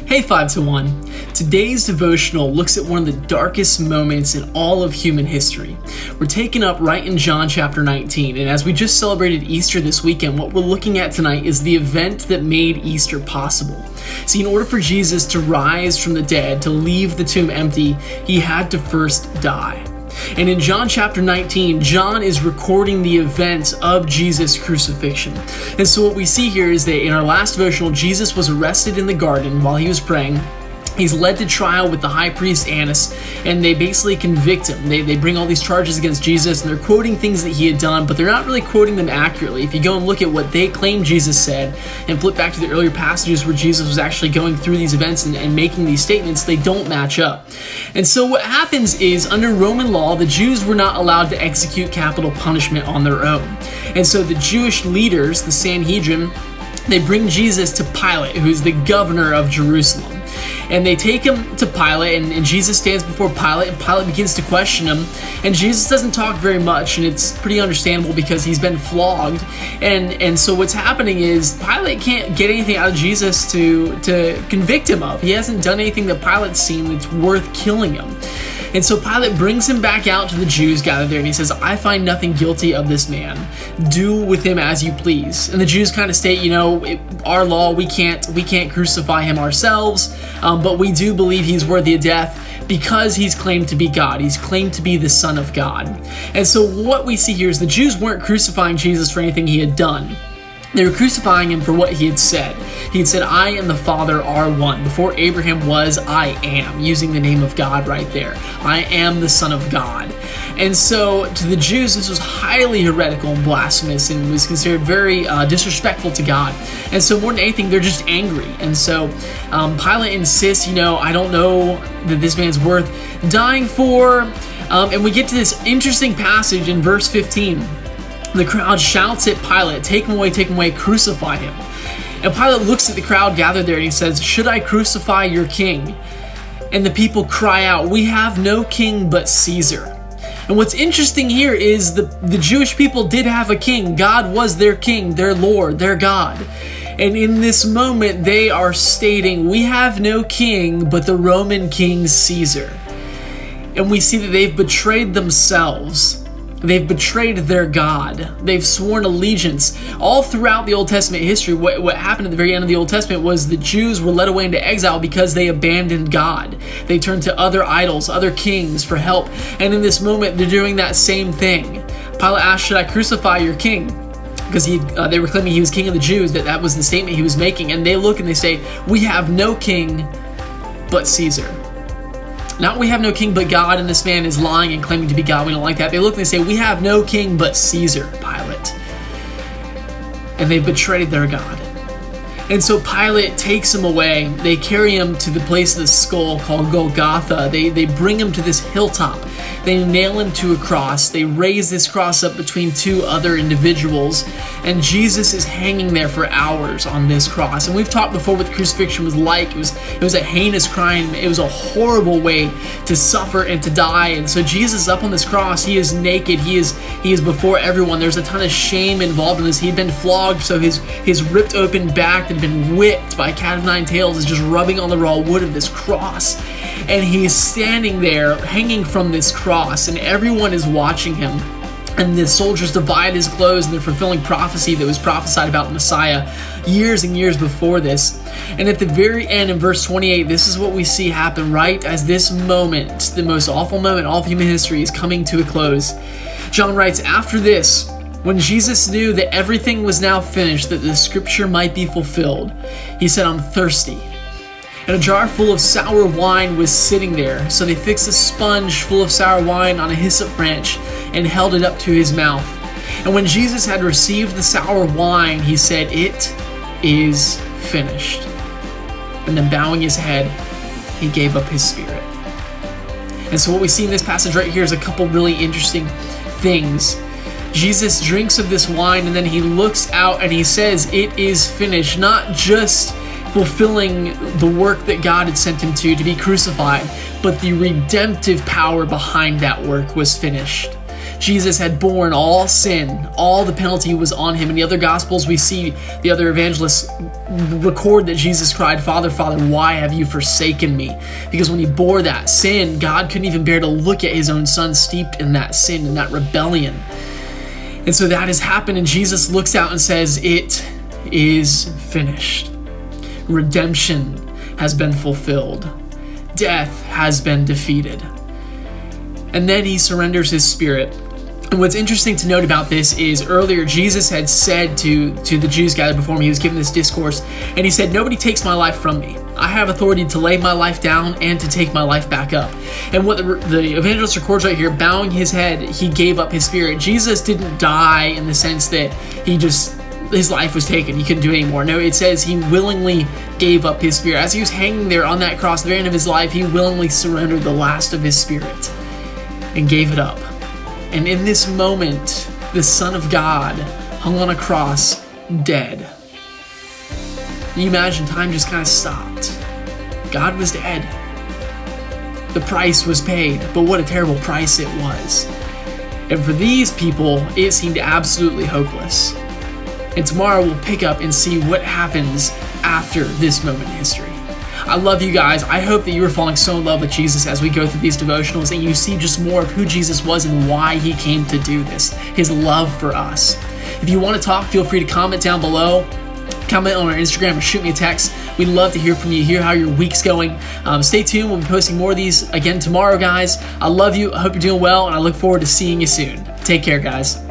Hey 5 to 1. Today's devotional looks at one of the darkest moments in all of human history. We're taken up right in John chapter 19, and as we just celebrated Easter this weekend, what we're looking at tonight is the event that made Easter possible. See, in order for Jesus to rise from the dead, to leave the tomb empty, he had to first die. And in John chapter 19, John is recording the events of Jesus' crucifixion. And so what we see here is that in our last devotional, Jesus was arrested in the garden while he was praying. He's led to trial with the high priest Annas, and they basically convict him. They bring all these charges against Jesus, and they're quoting things that he had done, but they're not really quoting them accurately. If you go and look at what they claim Jesus said, and flip back to the earlier passages where Jesus was actually going through these events and making these statements, they don't match up. And so what happens is, under Roman law, the Jews were not allowed to execute capital punishment on their own. And so the Jewish leaders, the Sanhedrin, they bring Jesus to Pilate, who's the governor of Jerusalem. And they take him to Pilate, and Jesus stands before Pilate, and Pilate begins to question him. And Jesus doesn't talk very much, and it's pretty understandable because he's been flogged. And so what's happening is Pilate can't get anything out of Jesus to convict him of. He hasn't done anything that Pilate's seen that's worth killing him. And so Pilate brings him back out to the Jews gathered there, and he says, "I find nothing guilty of this man. Do with him as you please." And the Jews kind of state, our law, we can't crucify him ourselves, but we do believe he's worthy of death because he's claimed to be God. He's claimed to be the Son of God. And so what we see here is the Jews weren't crucifying Jesus for anything he had done. They were crucifying him for what he had said. He had said, "I and the Father are one. Before Abraham was, I am," using the name of God right there. I am the Son of God. And so to the Jews, this was highly heretical and blasphemous and was considered very disrespectful to God. And so more than anything, they're just angry. And so Pilate insists, I don't know that this man's worth dying for. And we get to this interesting passage in verse 15. The crowd shouts at Pilate, take him away, crucify him." And Pilate looks at the crowd gathered there and he says, "Should I crucify your king?" And the people cry out, "We have no king but Caesar." And what's interesting here is the Jewish people did have a king. God was their king, their Lord, their God. And in this moment, they are stating, "We have no king but the Roman king Caesar." And we see that they've betrayed themselves. They've betrayed their God. They've sworn allegiance. All throughout the Old Testament history, what happened at the very end of the Old Testament was the Jews were led away into exile because they abandoned God. They turned to other idols, other kings for help. And in this moment, they're doing that same thing. Pilate asked, "Should I crucify your king?" Because they were claiming he was king of the Jews, that was the statement he was making. And they look and they say, "We have no king but Caesar." Not "we have no king but God," and this man is lying and claiming to be God. We don't like that. They look and they say, "We have no king but Caesar, Pilate." And they've betrayed their God. And so Pilate takes him away. They carry him to the place of the skull called Golgotha. They bring him to this hilltop. They nail him to a cross. They raise this cross up between two other individuals. And Jesus is hanging there for hours on this cross. And we've talked before what the crucifixion was like. It was a heinous crime. It was a horrible way to suffer and to die. And so Jesus is up on this cross. He is naked. He is before everyone. There's a ton of shame involved in this. He'd been flogged, so his ripped open back that had been whipped by a cat of nine tails is just rubbing on the raw wood of this cross. And he's standing there hanging from this cross, and everyone is watching him. And the soldiers divide his clothes, and they're fulfilling prophecy that was prophesied about the Messiah years and years before this. And at the very end, in verse 28, this is what we see happen right as this moment, the most awful moment in all of human history, is coming to a close. John writes, "After this, when Jesus knew that everything was now finished, that the scripture might be fulfilled, he said, 'I'm thirsty.' And a jar full of sour wine was sitting there. So they fixed a sponge full of sour wine on a hyssop branch and held it up to his mouth. And when Jesus had received the sour wine, he said, 'It is finished.' And then bowing his head, he gave up his spirit." And so what we see in this passage right here is a couple really interesting things. Jesus drinks of this wine, and then he looks out and he says, "It is finished," not just fulfilling the work that God had sent him to be crucified, but the redemptive power behind that work was finished. Jesus had borne all sin, all the penalty was on him. In the other Gospels, we see the other evangelists record that Jesus cried, Father, Father, why have you forsaken me? Because when he bore that sin, God couldn't even bear to look at his own son steeped in that sin, in that rebellion. And so that has happened, and Jesus looks out and says, it is finished. Redemption has been fulfilled. Death has been defeated. And then he surrenders his spirit. And what's interesting to note about this is earlier Jesus had said to the Jews gathered before him, he was giving this discourse, and he said, nobody takes my life from me. I have authority to lay my life down and to take my life back up. And what the evangelist records right here, bowing his head, he gave up his spirit. Jesus didn't die in the sense that his life was taken. He couldn't do it anymore. No, it says he willingly gave up his spirit. As he was hanging there on that cross, the very end of his life, he willingly surrendered the last of his spirit and gave it up. And in this moment, the Son of God hung on a cross, dead. You imagine time just kind of stopped. God was dead. The price was paid, but what a terrible price it was. And for these people, it seemed absolutely hopeless. And tomorrow we'll pick up and see what happens after this moment in history. I love you guys. I hope that you are falling so in love with Jesus as we go through these devotionals and you see just more of who Jesus was and why he came to do this, his love for us. If you want to talk, feel free to comment down below. Comment on our Instagram or shoot me a text. We'd love to hear from you, hear how your week's going. Stay tuned. We'll be posting more of these again tomorrow, guys. I love you. I hope you're doing well, and I look forward to seeing you soon. Take care, guys.